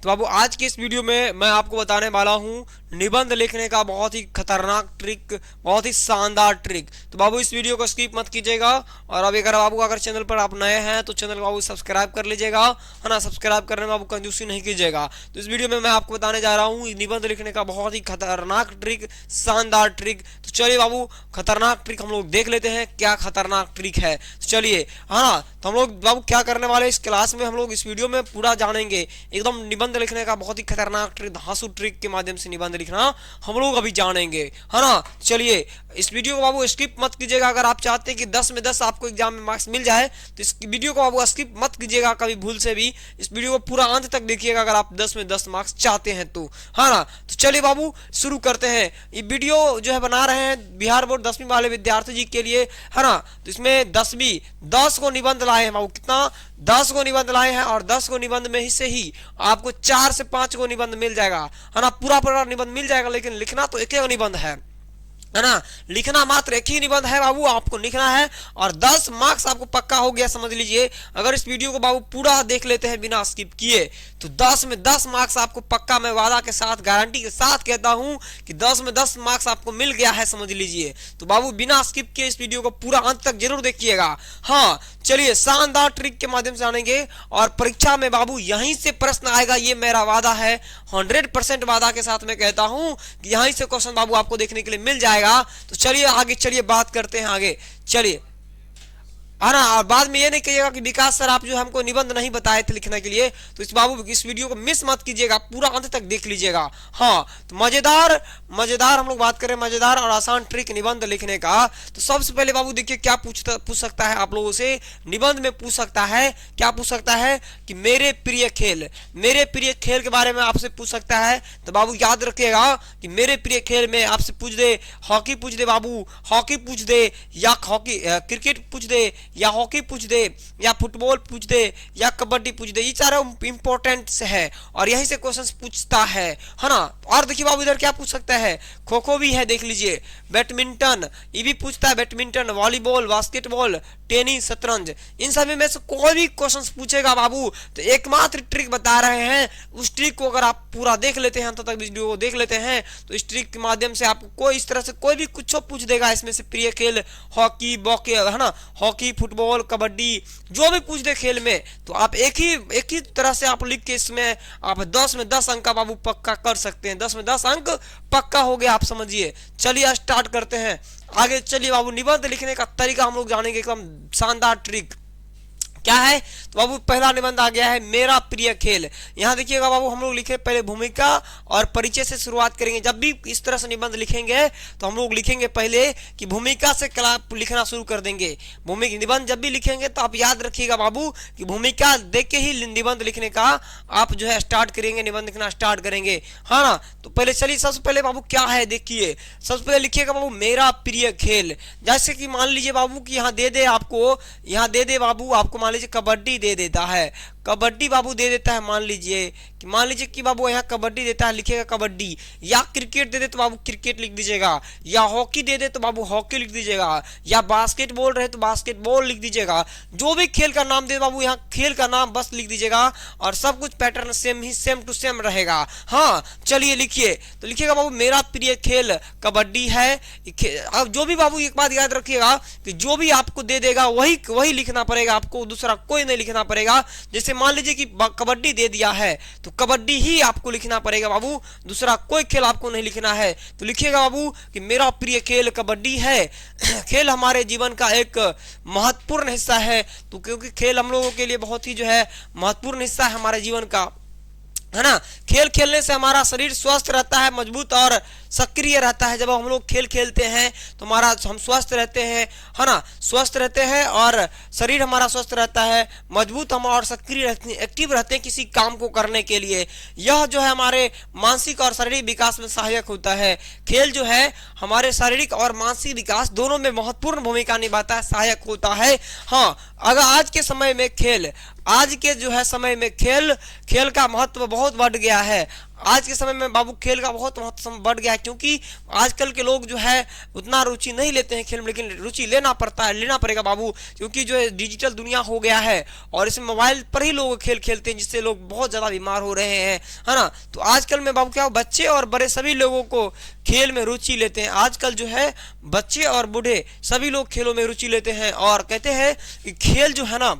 तो बाबू आज की इस वीडियो में मैं आपको बताने वाला हूँ निबंध लिखने का बहुत ही खतरनाक ट्रिक, बहुत ही शानदार ट्रिक। तो बाबू इस वीडियो को स्किप मत कीजिएगा। और अभी अगर चैनल पर आप नए हैं तो चैनल को बाबू सब्सक्राइब कर लीजिएगा, है ना। सब्सक्राइब करने में बाबू कंजूसी नहीं कीजिएगा। तो इस वीडियो में मैं आपको बताने जा रहा हूँ निबंध लिखने का बहुत ही खतरनाक ट्रिक, शानदार ट्रिक। तो चलिए बाबू खतरनाक ट्रिक हम लोग देख लेते हैं, क्या खतरनाक ट्रिक है। तो चलिए, हाँ, तो हम लोग बाबू क्या करने वाले इस क्लास में, हम लोग इस वीडियो में पूरा जानेंगे एकदम निबंध लिखने का बहुत ही खतरनाक ट्रिक, धांसू ट्रिक के माध्यम से निबंध लिखना हम लोग अभी जानेंगे, है ना। चलिए इस वीडियो को बाबू स्किप मत कीजिएगा। अगर आप चाहते हैं कि 10 में 10 आपको एग्जाम में मार्क्स मिल जाए तो इस वीडियो को बाबू स्किप मत कीजिएगा कभी भूल से भी। इस वीडियो को पूरा अंत तक देखिएगा अगर आप 10 में 10 मार्क्स चाहते हैं तो, है ना। तो चलिए बाबू शुरू करते हैं। ये वीडियो जो है बना रहे हैं बिहार बोर्ड 10वीं वाले विद्यार्थी जी के लिए, है ना। तो इसमें 10 को निबंध लाए हैं बाबू, कितना 10 को निबंध लाए हैं। और 10 को निबंध में से ही आपको 4 से 5 को निबंध मिल जाएगा, है ना। पूरा निबंध मिल जाएगा, लेकिन लिखना तो एक ही निबंध है ना। लिखना मात्र एक ही निबंध है बाबू, आपको लिखना है। और 10 मार्क्स आपको पक्का हो गया, समझ लीजिए। अगर इस वीडियो को बाबू पूरा देख लेते हैं बिना स्किप किए तो 10 में 10 मार्क्स आपको पक्का, मैं वादा के साथ, गारंटी के साथ कहता हूं कि 10 में 10 मार्क्स आपको मिल गया है, समझ लीजिए। तो बाबू बिना स्किप किए इस वीडियो को पूरा अंत तक जरूर देखिएगा। हाँ चलिए, शानदार ट्रिक के माध्यम से जानेंगे और परीक्षा में बाबू यहीं से प्रश्न आएगा, ये मेरा वादा है। 100% वादा के साथ मैं कहता हूं कि यहीं से क्वेश्चन बाबू आपको देखने के लिए मिल जाएगा। तो चलिए आगे, चलिए बात करते हैं आगे, चलिए, है ना। और बाद में ये नहीं कहिएगा कि विकास सर आप जो हमको निबंध नहीं बताए थे लिखने के लिए। तो इस बाबू इस वीडियो को मिस मत कीजिएगा, पूरा अंत तक देख लीजिएगा। हाँ तो मजेदार हम लोग बात करें मजेदार और आसान ट्रिक निबंध लिखने का। तो सबसे पहले बाबू देखिए क्या पूछ सकता है आप लोगों से निबंध में। पूछ सकता है, क्या पूछ सकता है कि मेरे प्रिय खेल के बारे में आपसे पूछ सकता है। तो बाबू याद रखिएगा कि मेरे प्रिय खेल में आपसे पूछ दे हॉकी पूछ दे बाबू, हॉकी पूछ दे या क्रिकेट पूछ दे या हॉकी पूछ दे या फुटबॉल पूछ दे या कबड्डी पूछ दे, ये चारों इंपॉर्टेंट है और यहीं से क्वेश्चंस पूछता है ना। और देखिए बाबू इधर क्या पूछ सकता है, खो खो भी है, देख लीजिए, बैडमिंटन ये भी पूछता है, बैडमिंटन, वॉलीबॉल, बास्केटबॉल, टेनिस, शतरंज, इन सभी में से कोई भी क्वेश्चंस पूछेगा बाबू तो एकमात्र ट्रिक बता रहे हैं। उस ट्रिक को अगर आप पूरा देख लेते हैं, अंत तक वीडियो को देख लेते हैं, तो इस ट्रिक के माध्यम से आपको कोई इस तरह से कोई भी कुछ पूछ देगा इसमें से प्रिय खेल, हॉकी बॉके, है ना, हॉकी, फुटबॉल, कबड्डी, जो भी पूछ दे खेल में, तो आप एक ही तरह से आप लिख के इसमें आप 10 में 10 अंक का बाबू पक्का कर सकते हैं। 10 में 10 अंक पक्का हो गया, आप समझिए। चलिए स्टार्ट करते हैं आगे। चलिए बाबू निबंध लिखने का तरीका हम लोग जानेंगे, एकदम शानदार ट्रिक क्या है। तो बाबू पहला निबंध आ गया है मेरा प्रिय खेल। यहाँ देखिएगा बाबू हम लोग लिखे पहले भूमिका और परिचय से शुरुआत करेंगे। जब भी इस तरह से निबंध लिखेंगे तो हम लोग लिखेंगे पहले कि भूमिका से लिखना शुरू कर देंगे। भूमिका निबंध जब भी लिखेंगे तो आप याद रखिएगा बाबू कि भूमिका देख के ही निबंध लिखने का आप जो है स्टार्ट करेंगे, निबंध लिखना स्टार्ट करेंगे, है ना। तो पहले चलिए सबसे पहले बाबू क्या है देखिए, सबसे पहले लिखिएगा बाबू मेरा प्रिय खेल। जैसे कि मान लीजिए बाबू कि यहाँ दे दे बाबू, आपको मान लीजिए कबड्डी दे देता है, कबड्डी बाबू दे देता है, मान लीजिए कि बाबू यहाँ कबड्डी देता है, लिखिएगा कबड्डी। या क्रिकेट दे दे तो बाबू क्रिकेट लिख दीजिएगा, या हॉकी दे दे तो बाबू हॉकी लिख दीजिएगा, या बास्केटबॉल रहे तो बास्केटबॉल लिख दीजिएगा। जो भी खेल का नाम दे बाबू यहाँ खेल का नाम बस लिख दीजिएगा और सब कुछ पैटर्न सेम टू सेम रहेगा। हाँ चलिए लिखिए, तो लिखिएगा बाबू मेरा प्रिय खेल कबड्डी है। अब जो भी बाबू एक बात याद रखिएगा कि जो भी आपको दे देगा वही लिखना पड़ेगा, आपको दूसरा कोई नहीं लिखना पड़ेगा। जैसे मान लीजिए कि कबड्डी दे दिया है तो कबड्डी ही आपको लिखना पड़ेगा बाबू, दूसरा कोई खेल आपको नहीं लिखना है। तो लिखिएगा बाबू कि मेरा प्रिय खेल कबड्डी है। खेल हमारे जीवन का एक महत्वपूर्ण हिस्सा है, तो क्योंकि खेल हम लोगों के लिए बहुत ही जो है महत्वपूर्ण हिस्सा है हमारे जीवन का, है ना। खेल खेलने से हमारा शरीर स्वस्थ रहता है, मजबूत और सक्रिय रहता है। जब हम लोग खेल खेलते हैं तो हम स्वस्थ रहते हैं, है ना, स्वस्थ रहते हैं और शरीर हमारा स्वस्थ रहता है, मजबूत हम और सक्रिय रहते हैं, एक्टिव रहते हैं किसी काम को करने के लिए। यह जो है हमारे मानसिक और शारीरिक विकास में सहायक होता है। खेल जो है हमारे शारीरिक और मानसिक विकास दोनों में महत्वपूर्ण भूमिका निभाता है, सहायक होता है। हाँ अगर आज के समय में खेल आज के जो है समय में खेल का महत्व बहुत बढ़ गया है। आज के समय में बाबू खेल का बहुत महत्व बढ़ गया है, क्योंकि आजकल के लोग जो है उतना रुचि नहीं लेते हैं खेल में, लेकिन रुचि लेना पड़ेगा बाबू, क्योंकि जो है डिजिटल दुनिया हो गया है और इसमें मोबाइल पर ही लोग खेल खेलते हैं, जिससे लोग बहुत ज़्यादा बीमार हो रहे हैं, है ना। तो आजकल में बाबू क्या, बच्चे और बड़े सभी लोगों को खेल में रुचि लेते हैं। आजकल जो है बच्चे और बूढ़े सभी लोग खेलों में रुचि लेते हैं और कहते हैं कि खेल जो है ना,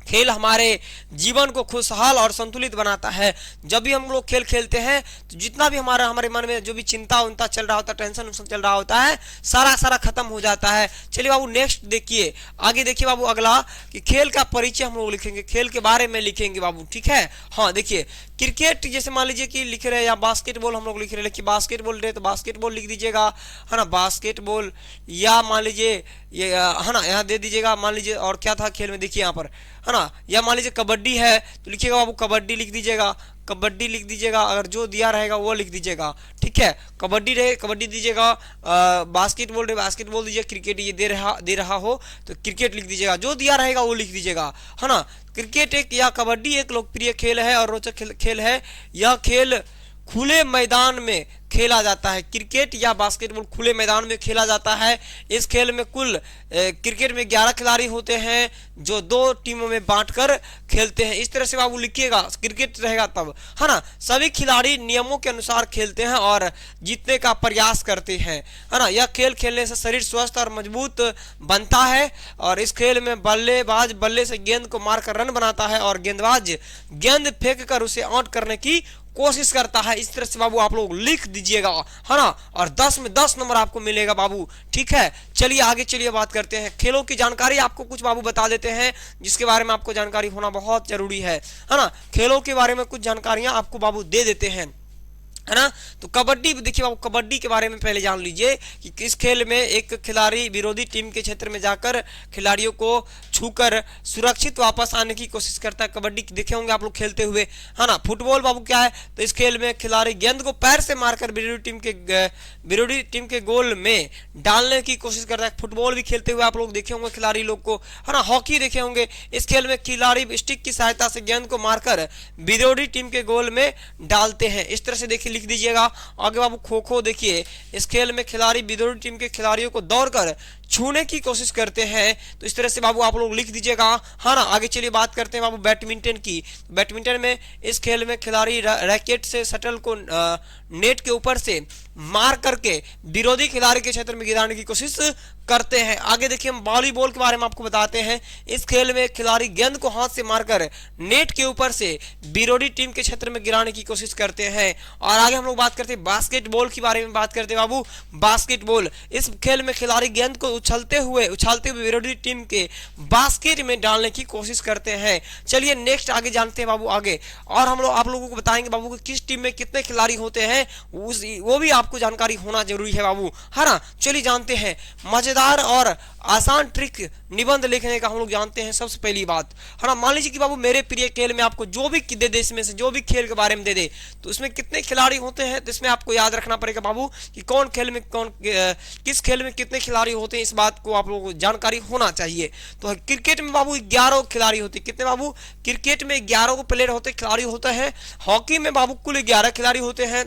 खेल हमारे जीवन को खुशहाल और संतुलित बनाता है। जब भी हम लोग खेल खेलते हैं तो जितना भी हमारे मन में जो भी चिंता उनता चल रहा होता है, टेंशन चल रहा होता है, सारा खत्म हो जाता है। चलिए बाबू नेक्स्ट देखिए, आगे देखिए बाबू अगला कि खेल का परिचय हम लोग लिखेंगे, खेल के बारे में लिखेंगे बाबू, ठीक है। हाँ देखिए, क्रिकेट जैसे मान लीजिए कि लिख रहे हैं, या बास्केटबॉल हम लोग लिख रहे हैं, लिखिए बास्केटबॉल रहे तो बास्केटबॉल लिख दीजिएगा, है ना, बास्केटबॉल। या मान लीजिए ये, है ना, यहाँ दे दीजिएगा, मान लीजिए और क्या था खेल में, देखिए यहाँ पर, है ना। या मान लीजिए कबड्डी है तो लिखिएगा बाबू कबड्डी लिख दीजिएगा, कबड्डी लिख दीजिएगा, अगर जो दिया रहेगा वो लिख दीजिएगा, ठीक है। कबड्डी रहे कबड्डी दीजिएगा, बास्केटबॉल रहे बास्केटबॉल दीजिए, क्रिकेट ये दे रहा हो तो क्रिकेट लिख दीजिएगा, जो दिया रहेगा वो लिख दीजिएगा, है ना। क्रिकेट एक या कबड्डी एक लोकप्रिय खेल है और रोचक खेल है। यह खेल खुले मैदान में खेला जाता है। क्रिकेट या बास्केटबॉल खुले मैदान में खेला जाता है। इस खेल में कुल क्रिकेट में 11 खिलाड़ी होते हैं जो 2 टीमों में बांटकर खेलते हैं। इस तरह से बाबू लिखिएगा, क्रिकेट रहेगा तब, है ना। सभी खिलाड़ी नियमों के अनुसार खेलते हैं और जीतने का प्रयास करते हैं, है ना। यह खेल खेलने से शरीर स्वस्थ और मजबूत बनता है और इस खेल में बल्लेबाज बल्ले से गेंद को मारकर रन बनाता है और गेंदबाज गेंद फेंक कर उसे आउट करने की कोशिश करता है। इस तरह से बाबू आप लोग लिख दीजिएगा, है ना, और 10 में 10 नंबर आपको मिलेगा बाबू, ठीक है। चलिए आगे चलिए बात करते हैं। खेलों की जानकारी आपको कुछ बाबू बता देते हैं जिसके बारे में आपको जानकारी होना बहुत जरूरी है ना। खेलों के बारे में कुछ जानकारियां आपको बाबू दे देते हैं, है ना। तो कबड्डी देखिए बाबू, कबड्डी के बारे में पहले जान लीजिए कि इस खेल में एक खिलाड़ी विरोधी टीम के क्षेत्र में जाकर खिलाड़ियों को छूकर सुरक्षित वापस आने की कोशिश करता है। कबड्डी देखे होंगे आप लोग खेलते हुए, है ना। फुटबॉल बाबू क्या है, तो इस खेल में खिलाड़ी गेंद को पैर से मारकर विरोधी टीम के गोल में डालने की कोशिश करता है। फुटबॉल भी खेलते हुए आप लोग देखे होंगे खिलाड़ी लोग को, है ना। हॉकी देखे होंगे, इस खेल में खिलाड़ी स्टिक की सहायता से गेंद को मारकर विरोधी टीम के गोल में डालते हैं। इस तरह से देखिए लिख दीजिएगा। आगे बाबू खो खो देखिए, इस खेल में खिलाड़ी विरोधी टीम के खिलाड़ियों को दौड़कर छूने की कोशिश करते हैं। तो इस तरह से बाबू आप लोग लिख दीजिएगा, हाँ ना। आगे चलिए बात करते हैं बाबू बैडमिंटन की। बैडमिंटन में इस खेल में खिलाड़ी रैकेट से शटल को नेट के ऊपर से मार करके विरोधी खिलाड़ी के क्षेत्र में गिराने की कोशिश करते हैं। आगे देखिए हम वॉलीबॉल के बारे में आपको बताते हैं। इस खेल में खिलाड़ी गेंद को हाथ से मारकर नेट के ऊपर से विरोधी टीम के क्षेत्र में गिराने की कोशिश करते हैं। और आगे हम लोग बात करते हैं बास्केटबॉल के बारे में बात करते हैं बाबू। बास्केटबॉल, इस खेल में खिलाड़ी गेंद को उछलते हुए विरोधी टीम के बास्केट में डालने की कोशिश करते हैं। चलिए नेक्स्ट आगे जानते हैं बाबू आगे, और हम लोग आप लोगों को बताएंगे बाबू कि किस टीम में कितने खिलाड़ी होते हैं, वो भी आपको जानकारी होना जरूरी है बाबू, है ना। चलिए जानते हैं मजेदार और आसान ट्रिक निबंध लिखने का हम लोग जानते हैं। सबसे पहली बात, है ना, मान लीजिए कि बाबू मेरे प्रिय खेल में आपको जो भी दे दे, इसमें से जो भी खेल के बारे में दे दे, तो इसमें कितने खिलाड़ी होते हैं, तो इसमें आपको याद रखना पड़ेगा बाबू कि कौन खेल में किस खेल में कितने खिलाड़ी होते हैं। इस बात को आप लोगों को जानकारी होना चाहिए। तो क्रिकेट में बाबू 11 खिलाड़ी होते हैं। कितने बाबू? क्रिकेट में 11 प्लेयर होते खिलाड़ी होते हैं। हॉकी में बाबू कुल 11 खिलाड़ी होते हैं,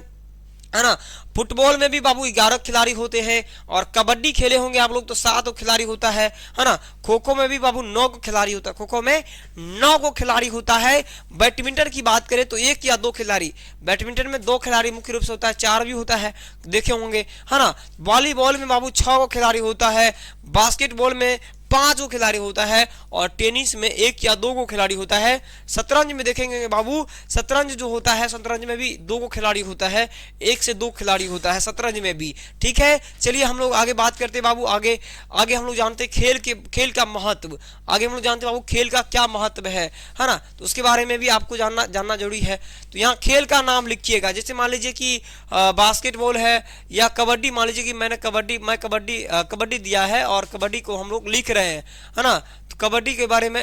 है ना। फुटबॉल में भी बाबू 11 खिलाड़ी होते हैं। और कबड्डी खेले होंगे आप लोग तो 7 खिलाड़ी होता है ना। खो खो में भी बाबू 9 खिलाड़ी होता है, खो खो में 9 खिलाड़ी होता है। बैडमिंटन की बात करें तो 1 या 2 खिलाड़ी, बैडमिंटन में 2 खिलाड़ी मुख्य रूप से होता है, 4 भी होता है, देखे होंगे, है ना। वॉलीबॉल में बाबू 6 खिलाड़ी होता है। बास्केटबॉल में 5 खिलाड़ी होता है और टेनिस में 1 या 2 खिलाड़ी होता है। शतरंज में देखेंगे बाबू, शतरंज जो होता है, शतरंज में भी 2 खिलाड़ी होता है, 1 से 2 खिलाड़ी होता है शतरंज में भी, ठीक है। चलिए हम लोग आगे बात करते हैं बाबू। आगे हम लोग जानते हैं खेल का महत्व। आगे हम लोग जानते हैं बाबू खेल का क्या महत्व है ना। तो उसके बारे में भी आपको जानना जरूरी है। तो यहाँ खेल का नाम लिखिएगा। जैसे मान लीजिए कि बास्केटबॉल है या कबड्डी, मान लीजिए कि मैं कबड्डी दिया है और कबड्डी को हम लोग लिख रहे हैं, है ना। तो कबड्डी के बारे में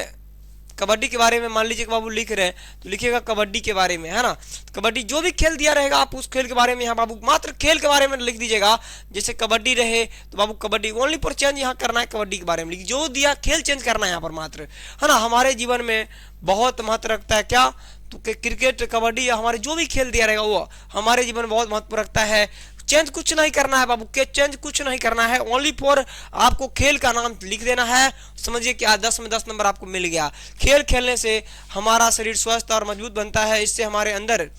कबड्डी के बारे में मान लीजिए कि बाबू लिख रहे हैं तो लिखिएगा कबड्डी के बारे में, है ना। कबड्डी जो भी खेल दिया रहेगा आप उस खेल के बारे में यहाँ बाबू मात्र खेल के बारे में लिख दीजिएगा। जैसे कबड्डी रहे तो बाबू कबड्डी ओनली फॉर चेंज यहाँ करना है, कबड्डी के बारे में लिखिए, जो दिया खेल चेंज करना है यहाँ पर मात्र, है ना। हमारे जीवन में बहुत महत्व रखता है क्या, तो क्रिकेट कबड्डी या हमारे जो भी खेल दिया रहेगा वो हमारे जीवन में बहुत महत्व रखता है। चेंज कुछ नहीं करना है बाबू, के चेंज कुछ नहीं करना है, ओनली फॉर आपको खेल का नाम लिख देना है। समझिए कि आज 10 में 10 नंबर आपको मिल गया। खेल खेलने से हमारा शरीर स्वस्थ और मजबूत बनता है, इससे हमारे अंदर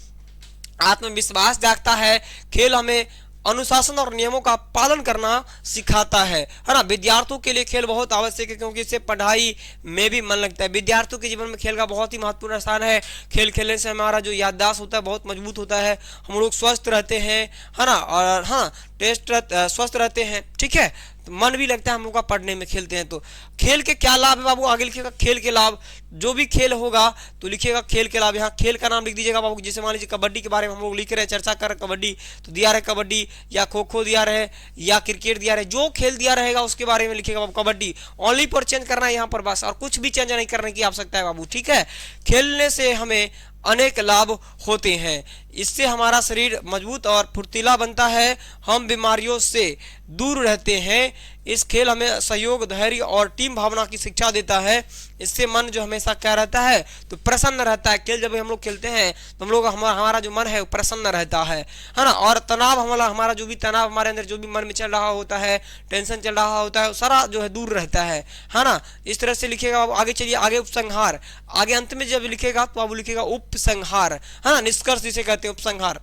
आत्मविश्वास जागता है। खेल हमें अनुशासन और नियमों का पालन करना सिखाता है ना। विद्यार्थियों के लिए खेल बहुत आवश्यक है क्योंकि इससे पढ़ाई में भी मन लगता है। विद्यार्थियों के जीवन में खेल का बहुत ही महत्वपूर्ण स्थान है। खेल खेलने से हमारा जो याददाश्त होता है बहुत मजबूत होता है, हम लोग स्वस्थ रहते हैं, है ना, और हाँ स्वस्थ रहते हैं, ठीक है। तो मन भी लगता है हम लोग का पढ़ने में, खेलते हैं तो। खेल के क्या लाभ है बाबू, आगे लिखिएगा खेल के लाभ। जो भी खेल होगा तो लिखिएगा खेल के लाभ, यहाँ खेल का नाम लिख दीजिएगा बाबू। जैसे मान लीजिए कबड्डी के बारे में हम लोग लिख रहे हैं, चर्चा कर कबड्डी, तो दिया रहे कबड्डी या खो खो दिया रहे या क्रिकेट दिया रहे, जो खेल दिया रहेगा उसके बारे में लिखिएगा बाबू कबड्डी। ओनली पर चेंज करना है यहाँ पर बस, और कुछ भी चेंज नहीं करने की आवश्यकता है बाबू, ठीक है। खेलने से हमें अनेक लाभ होते हैं। इससे हमारा शरीर मजबूत और फुर्तीला बनता है, हम बीमारियों से दूर रहते हैं। इस खेल हमें सहयोग, धैर्य और टीम भावना की शिक्षा देता है। इससे मन जो हमेशा क्या रहता है, तो प्रसन्न रहता है। खेल जब हम लोग खेलते हैं तो हम लोग हमारा जो मन है वो प्रसन्न रहता है ना। और तनाव हमारा जो भी तनाव हमारे अंदर जो भी मन में चल रहा होता है, टेंशन चल रहा होता है, वो सारा जो है दूर रहता है ना। इस तरह से लिखेगा। आगे चलिए, आगे उपसंहार, आगे अंत में जब लिखेगा तो आप लिखेगा उपसंहार, है ना। निष्कर्ष जिसे कहते हैं उपसंहार,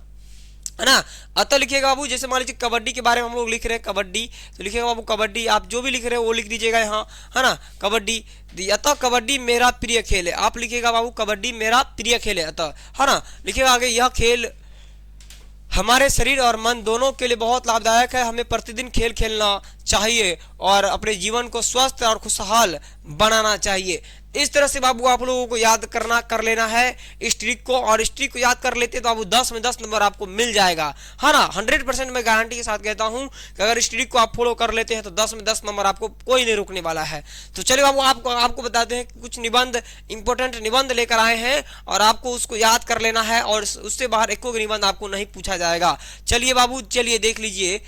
है ना। अतः लिखिएगा बाबू, जैसे मान लीजिए कबड्डी के बारे में हम लोग लिख रहे हैं कबड्डी, तो लिखिएगा बाबू कबड्डी, आप जो भी लिख रहे हो वो लिख दीजिएगा यहाँ, है ना। कबड्डी, अतः कबड्डी मेरा प्रिय खेल है, आप लिखिएगा बाबू कबड्डी मेरा प्रिय खेल है, अतः, है ना। लिखिएगा आगे, यह खेल हमारे शरीर और मन दोनों के लिए बहुत लाभदायक है। हमें प्रतिदिन खेल खेलना चाहिए और अपने जीवन को स्वस्थ और खुशहाल बनाना चाहिए। इस तरह से बाबू आप लोगों को याद कर लेना है इस ट्रिक को, और इस ट्रिक को याद कर लेते तो बाबू 10 में 10 नंबर आपको मिल जाएगा, है ना। 100% मैं गारंटी के साथ कहता हूं कि अगर इस ट्रिक को आप फॉलो कर लेते हैं तो 10 में 10 नंबर आपको कोई नहीं रोकने वाला है। तो चलिए बाबू आपको बताते हैं कुछ निबंध, इंपॉर्टेंट निबंध लेकर आए हैं और आपको उसको याद कर लेना है और उससे बाहर एक कोई निबंध आपको नहीं पूछा जाएगा। चलिए बाबू, चलिए देख लीजिए,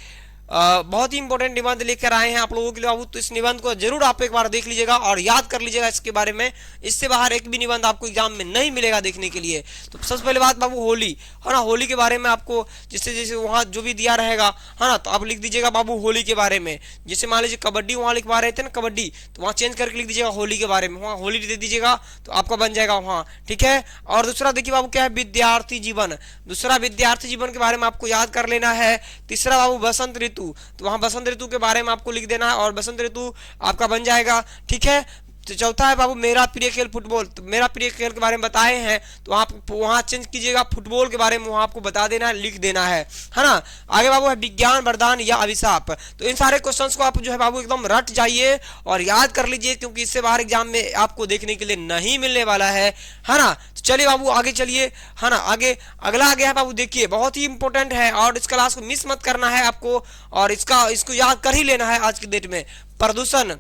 बहुत ही इंपॉर्टेंट निबंध लेकर आए हैं आप लोगों के लिए बाबू। तो इस निबंध को जरूर आप एक बार देख लीजिएगा और याद कर लीजिएगा इसके बारे में। इससे बाहर एक भी निबंध आपको एग्जाम में नहीं मिलेगा देखने के लिए। तो सबसे पहले बात बाबू होली, है ना। होली के बारे में आपको जैसे जैसे वहाँ जो भी दिया रहेगा, है ना, तो आप लिख दीजिएगा बाबू होली के बारे में। जैसे मान लीजिए कबड्डी वहाँ लिखवा रहे थे ना कबड्डी, तो वहाँ चेंज करके लिख दीजिएगा होली के बारे में, वहाँ होली दे दीजिएगा तो आपका बन जाएगा वहाँ, ठीक है। और दूसरा देखिए बाबू क्या है, विद्यार्थी जीवन। दूसरा विद्यार्थी जीवन के बारे में आपको याद कर लेना है। तीसरा बाबू बसंत ऋतु, तो वहां बसंत ऋतु के बारे में आपको लिख देना है और बसंत ऋतु आपका बन जाएगा, ठीक है। तो चौथा है बाबू मेरा प्रिय खेल फुटबॉल, तो मेरा प्रिय खेल के बारे में बताए हैं तो आप वहां चेंज कीजिएगा, फुटबॉल के बारे में वहां आपको बता देना है, लिख देना है ना। आगे बाबू है विज्ञान वरदान या अभिशाप। तो इन सारे क्वेश्चंस को आप जो है बाबू एकदम रट जाइए और याद कर लीजिए क्योंकि इससे बाहर एग्जाम में आपको देखने के लिए नहीं मिलने वाला है ना। तो चलिए बाबू आगे चलिए, है ना। आगे अगला आ गया है बाबू, देखिए बहुत ही इंपॉर्टेंट है और इस क्लास को मिस मत करना है आपको और इसको याद कर ही लेना है आज की डेट में। प्रदूषण,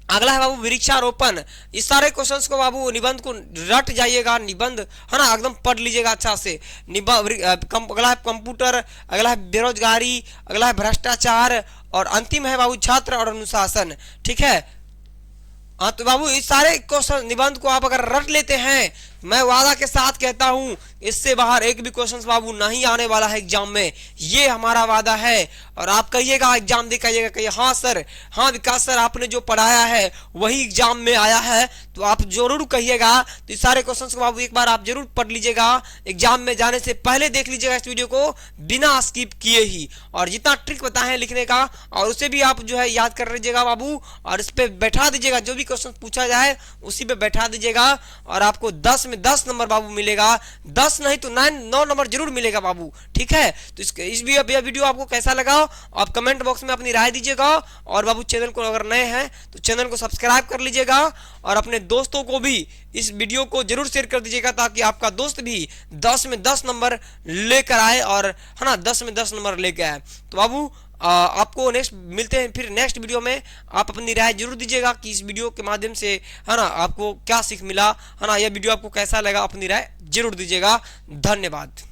अगला है बाबू वृक्षारोपण। इस सारे क्वेश्चंस को बाबू निबंध को रट जाइएगा, निबंध, है ना, एकदम पढ़ लीजिएगा अच्छा से। अगला है कंप्यूटर, अगला है बेरोजगारी, अगला है भ्रष्टाचार और अंतिम है बाबू छात्र और अनुशासन, ठीक है। हाँ तो बाबू इस सारे क्वेश्चन निबंध को आप अगर रट लेते हैं, मैं वादा के साथ कहता हूं इससे बाहर एक भी क्वेश्चन बाबू नहीं आने वाला है एग्जाम में, ये हमारा वादा है। और आप कहिएगा एग्जाम दे कहिएगा कहिए हाँ सर, हाँ विकास सर आपने जो पढ़ाया है वही एग्जाम में आया है, तो आप जरूर कहिएगा। तो इस सारे क्वेश्चन को बाबू एक बार आप जरूर पढ़ लीजिएगा, एग्जाम में जाने से पहले देख लीजिएगा इस वीडियो को बिना स्किप किए ही, और जितना ट्रिक बताए हैं लिखने का और उसे भी आप जो है याद कर लीजिएगा बाबू और इस पे बैठा दीजिएगा, जो भी क्वेश्चन पूछा जाए उसी पे बैठा दीजिएगा और आपको 10 में 10 नंबर बाबू मिलेगा। 10 नहीं तो 9 नंबर जरूर मिलेगा बाबू, ठीक है। तो इस वीडियो आपको कैसा लगा आप कमेंट बॉक्स में अपनी राय दीजिएगा और बाबू चैनल को अगर नए हैं तो चैनल को सब्सक्राइब कर लीजिएगा और अपने दोस्तों को भी इस वीडियो को जरूर शेयर कर दीजिएगा ताकि आपका दोस्त भी 10 में 10 नंबर लेकर आए और, है ना, 10 में 10 नंबर लेकर आए। तो बाबू आपको नेक्स्ट मिलते हैं फिर नेक्स्ट वीडियो में। आप अपनी राय जरूर दीजिएगा कि इस वीडियो के माध्यम से है ना आपको क्या सीख मिला, है ना, यह वीडियो आपको कैसा लगा, अपनी राय जरूर दीजिएगा। धन्यवाद।